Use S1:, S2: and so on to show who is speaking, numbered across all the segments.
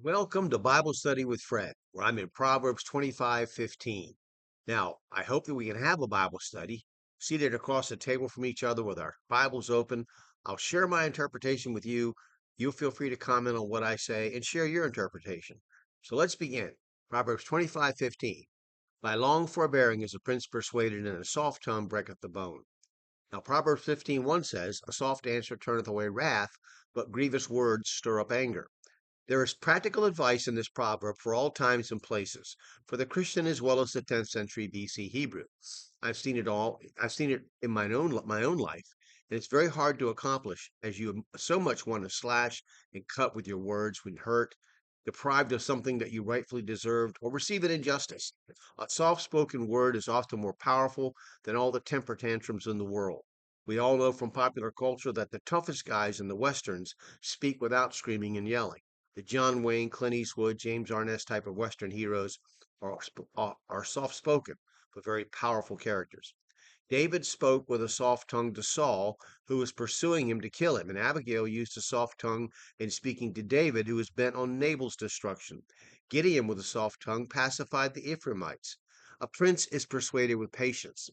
S1: Welcome to Bible Study with Fred, where I'm in Proverbs 25:15. Now, I hope that we can have a Bible study seated across the table from each other with our Bibles open. I'll share my interpretation with you. You'll feel free to comment on what I say and share your interpretation. So let's begin. Proverbs 25:15. By long forbearing is a prince persuaded, and a soft tongue breaketh the bone. Now, Proverbs 15:1 says, a soft answer turneth away wrath, but grievous words stir up anger. There is practical advice in this proverb for all times and places, for the Christian as well as the 10th century BC Hebrew. I've seen it in my own life, and it's very hard to accomplish as you so much want to slash and cut with your words when hurt, deprived of something that you rightfully deserved, or receive an injustice. A soft-spoken word is often more powerful than all the temper tantrums in the world. We all know from popular culture that the toughest guys in the westerns speak without screaming and yelling. The John Wayne, Clint Eastwood, James Arness type of Western heroes are soft spoken, but very powerful characters. David spoke with a soft tongue to Saul, who was pursuing him to kill him, and Abigail used a soft tongue in speaking to David, who was bent on Nabal's destruction. Gideon, with a soft tongue, pacified the Ephraimites. A prince is persuaded with patience.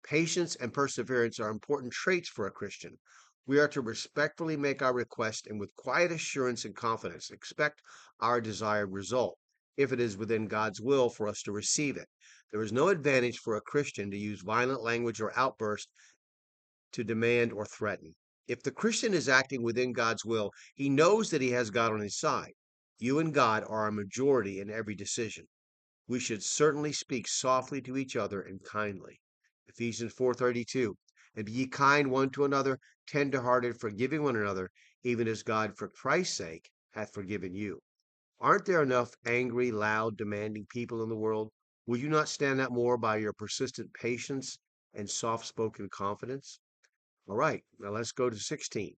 S1: Patience and perseverance are important traits for a Christian. We are to respectfully make our request and with quiet assurance and confidence expect our desired result, if it is within God's will for us to receive it. There is no advantage for a Christian to use violent language or outburst to demand or threaten. If the Christian is acting within God's will, he knows that he has God on his side. You and God are a majority in every decision. We should certainly speak softly to each other and kindly. Ephesians 4:32. And be ye kind one to another, tender-hearted, forgiving one another, even as God for Christ's sake hath forgiven you. Aren't there enough angry, loud, demanding people in the world? Will you not stand out more by your persistent patience and soft-spoken confidence? All right, now let's go to 16.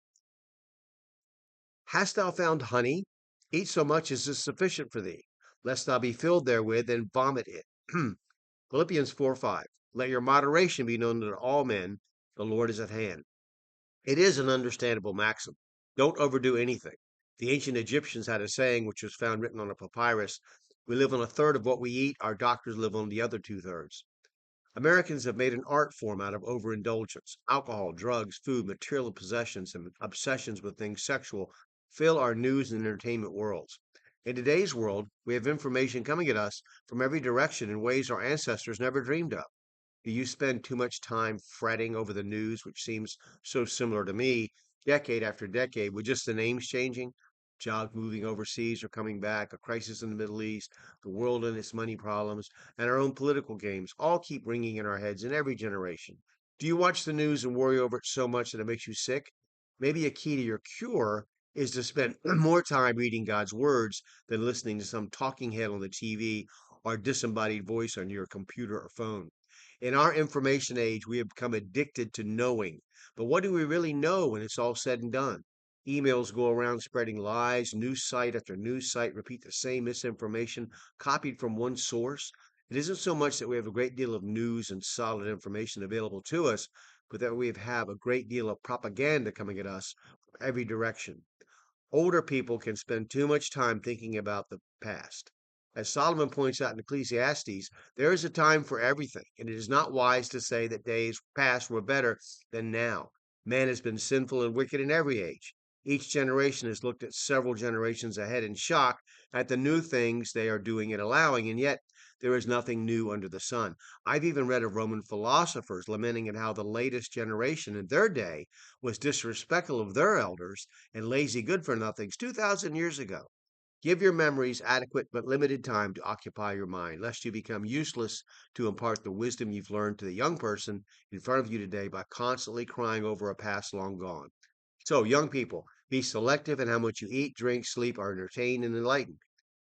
S1: Hast thou found honey? Eat so much as is sufficient for thee, lest thou be filled therewith and vomit it. Philippians 4:5. Let your moderation be known to all men. The Lord is at hand. It is an understandable maxim. Don't overdo anything. The ancient Egyptians had a saying which was found written on a papyrus. We live on a third of what we eat. Our doctors live on the other two-thirds. Americans have made an art form out of overindulgence. Alcohol, drugs, food, material possessions, and obsessions with things sexual fill our news and entertainment worlds. In today's world, we have information coming at us from every direction in ways our ancestors never dreamed of. Do you spend too much time fretting over the news, which seems so similar to me, decade after decade, with just the names changing? Jobs moving overseas or coming back, a crisis in the Middle East, the world and its money problems, and our own political games all keep ringing in our heads in every generation. Do you watch the news and worry over it so much that it makes you sick? Maybe a key to your cure is to spend more time reading God's words than listening to some talking head on the TV or disembodied voice on your computer or phone. In our information age, we have become addicted to knowing. But what do we really know when it's all said and done? Emails go around spreading lies, news site after news site repeat the same misinformation copied from one source. It isn't so much that we have a great deal of news and solid information available to us, but that we have a great deal of propaganda coming at us from every direction. Older people can spend too much time thinking about the past. As Solomon points out in Ecclesiastes, there is a time for everything, and it is not wise to say that days past were better than now. Man has been sinful and wicked in every age. Each generation has looked at several generations ahead in shock at the new things they are doing and allowing, and yet there is nothing new under the sun. I've even read of Roman philosophers lamenting at how the latest generation in their day was disrespectful of their elders and lazy good for nothings 2,000 years ago. Give your memories adequate but limited time to occupy your mind, lest you become useless to impart the wisdom you've learned to the young person in front of you today by constantly crying over a past long gone. So, young people, be selective in how much you eat, drink, sleep, or entertain and enlighten.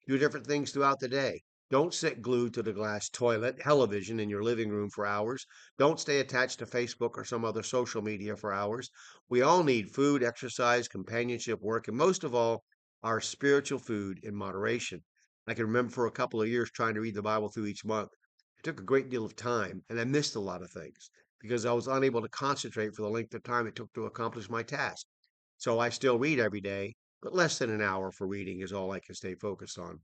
S1: Do different things throughout the day. Don't sit glued to the glass toilet, television in your living room for hours. Don't stay attached to Facebook or some other social media for hours. We all need food, exercise, companionship, work, and most of all, our spiritual food in moderation. I can remember for a couple of years trying to read the Bible through each month. It took a great deal of time, and I missed a lot of things because I was unable to concentrate for the length of time it took to accomplish my task. So I still read every day, but less than an hour for reading is all I can stay focused on.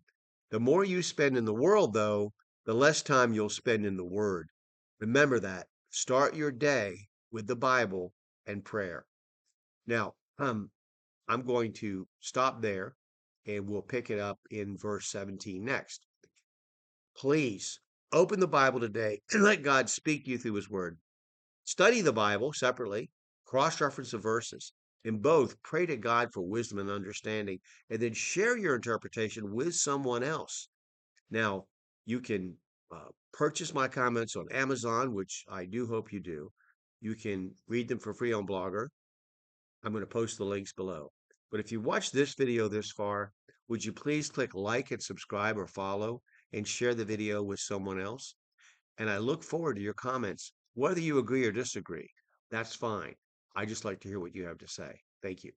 S1: The more you spend in the world, though, the less time you'll spend in the Word. Remember that. Start your day with the Bible and prayer. Now, I'm going to stop there and we'll pick it up in verse 17 next. Please open the Bible today and let God speak to you through His Word. Study the Bible separately, cross reference the verses. In both, pray to God for wisdom and understanding, and then share your interpretation with someone else. Now, you can purchase my comments on Amazon, which I do hope you do. You can read them for free on Blogger. I'm going to post the links below. But if you watched this video this far, would you please click like and subscribe or follow and share the video with someone else? And I look forward to your comments, whether you agree or disagree. That's fine. I just like to hear what you have to say. Thank you.